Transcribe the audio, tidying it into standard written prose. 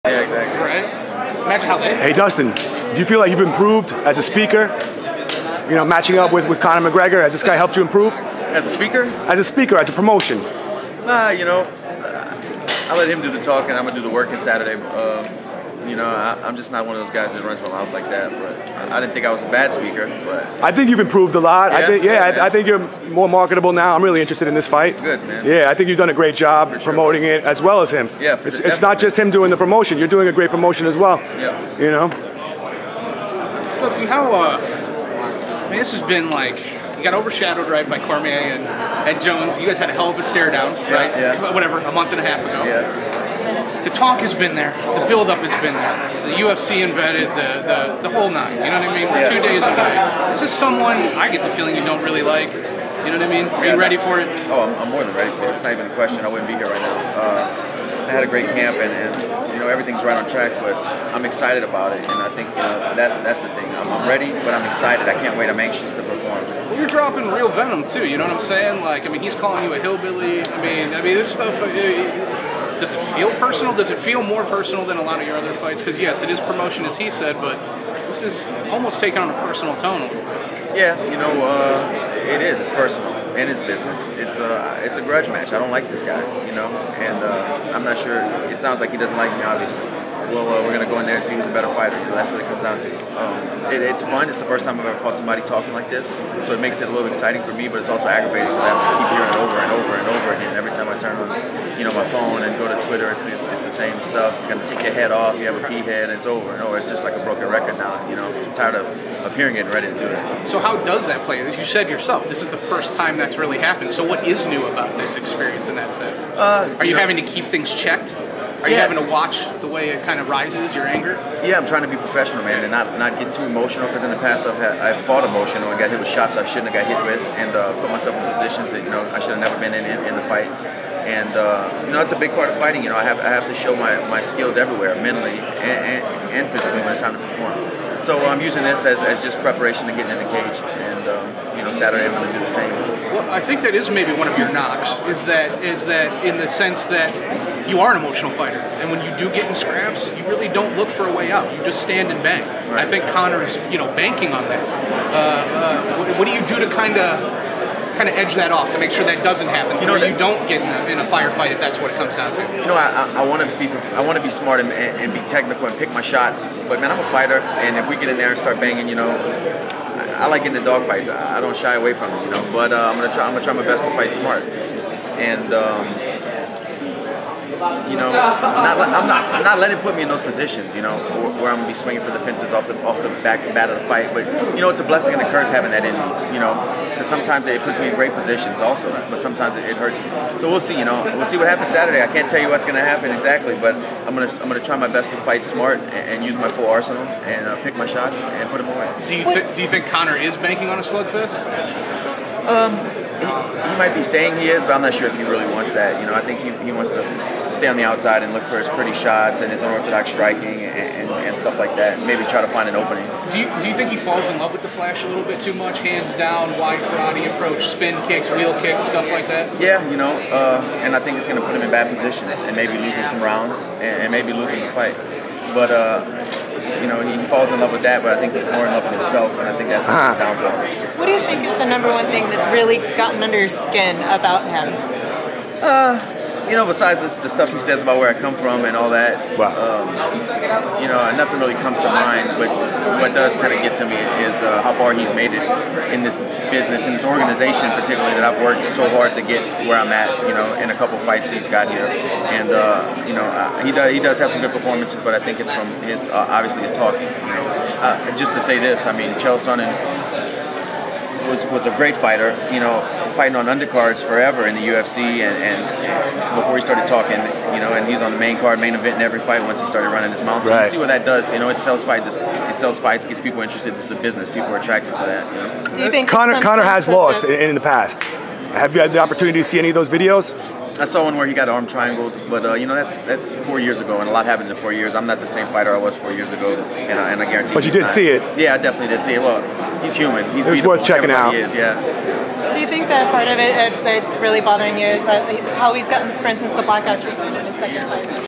Yeah, exactly. Right? Imagine how they... Hey, Dustin, do you feel like you've improved as a speaker? You know, matching up with Conor McGregor, has this guy helped you improve? As a speaker? As a speaker, as a promotion. Nah, you know, I let him do the talking. I'm going to do the working Saturday. You know, I'm just not one of those guys that runs my mouth like that. But I didn't think I was a bad speaker. But I think you've improved a lot. Yeah? I think you're more marketable now. I'm really interested in this fight. Good, man. Yeah, I think you've done a great job promoting it as well as him. Yeah, it's not just him doing the promotion. You're doing a great promotion as well. Yeah. You know? Listen, how, I mean, this has been like, you got overshadowed, right, by Cormier and Jones. You guys had a hell of a stare down, right? Yeah. Whatever, a month and a half ago. Yeah. The talk has been there. The build-up has been there. The UFC embedded, the whole nine. You know what I mean? We're 2 days away. This is someone I get the feeling you don't really like. You know what I mean? Are you ready for it? Oh, I'm more than ready for it. It's not even a question. I wouldn't be here right now. I had a great camp, and you know, everything's right on track. But I'm excited about it, and I think that's the thing. I'm ready, but I'm excited. I can't wait. I'm anxious to perform. Well, you're dropping real venom too. You know what I'm saying? Like, I mean, he's calling you a hillbilly. I mean, this stuff. Does it feel personal? Does it feel more personal than a lot of your other fights? Because yes, it is promotion, as he said, but this is almost taking on a personal tone a little bit. Yeah, you know, it is. It's personal and it's business. It's a grudge match. I don't like this guy, you know, and I'm not sure. It sounds like he doesn't like me, obviously. Well, we're gonna go in there and see who's a better fighter. That's what it comes down to. It's fun. It's the first time I've ever fought somebody talking like this, so it makes it a little exciting for me. But it's also aggravating because I have to keep hearing it over and over and over again. Every time I turn on, you know, my phone and go to Twitter, it's the same stuff. You're gonna take your head off. You have a pea head, and it's over and over. It's just like a broken record now. You know, I'm tired of hearing it and ready to do it. So how does that play? As you said yourself, this is the first time that's really happened. So what is new about this experience in that sense? Are you having to keep things checked? Are you having to watch the way it kind of rises, your anger? Yeah, I'm trying to be professional, man, and not get too emotional, because in the past I've fought emotional and got hit with shots I shouldn't have got hit with, and put myself in positions that, you know, I should have never been in the fight. And you know, it's a big part of fighting. You know, I have to show my skills everywhere, mentally and physically, when it's time to perform. So I'm using this as just preparation to get in the cage, and you know, Saturday I'm going to do the same. Well, I think that is maybe one of your knocks, is that in the sense that you are an emotional fighter, and when you do get in scraps, you really don't look for a way out. You just stand and bang. Right. I think Conor's, you know, banking on that. What do you do to kind of edge that off, to make sure that doesn't happen, you know, where you don't get in a firefight, if that's what it comes down to? You know, I want to be smart and be technical and pick my shots. But man, I'm a fighter, and if we get in there and start banging, you know, I like getting in dog fights. I don't shy away from them, you know. But I'm gonna try my best to fight smart, and you know, I'm not letting it put me in those positions, you know, where I'm gonna be swinging for the fences off the bat of the fight. But you know, it's a blessing and a curse having that in me, you know, because sometimes it puts me in great positions also, but sometimes it hurts me. So we'll see, you know, we'll see what happens Saturday. I can't tell you what's gonna happen exactly, but I'm gonna try my best to fight smart and use my full arsenal and pick my shots and put them away. Do you think Conor is banking on a slugfest? He might be saying he is, but I'm not sure if he really wants that. You know, I think he wants to stay on the outside and look for his pretty shots and his unorthodox striking and stuff like that, and maybe try to find an opening. Do you think he falls in love with the flash a little bit too much? Hands down, wide karate approach, spin kicks, wheel kicks, stuff like that? Yeah, you know, and I think it's going to put him in bad positions and maybe losing some rounds and maybe losing the fight. But you know, he falls in love with that, but I think he's more in love with himself, and I think that's what he's down for. What do you think is the #1 thing that's really gotten under your skin about him? You know, besides the stuff he says about where I come from and all that, you know, nothing really comes to mind. But what does kind of get to me is how far he's made it in this business, in this organization particularly, that I've worked so hard to get where I'm at, you know, in a couple fights he's got here. And, you know, he does have some good performances, but I think it's from his, obviously his talk. You know, just to say this, I mean, Chael Sonnen was a great fighter, you know, fighting on undercards forever in the UFC, and before he started talking, you know, and he's on the main card, main event in every fight once he started running his mouth. So you see what that does. You know, it sells fights, gets people interested. This is a business. People are attracted to that. You know? Do you think Conor has lost in the past? Have you had the opportunity to see any of those videos? I saw one where he got arm triangled, but you know, that's 4 years ago, and a lot happens in 4 years. I'm not the same fighter I was 4 years ago, and I guarantee. But you did see it. Yeah, I definitely did see it. Well, he's human. He's worth checking out. He is, yeah. Do you think that part of it that's really bothering you is how he's gotten, for instance, the blackout treatment in his second fight?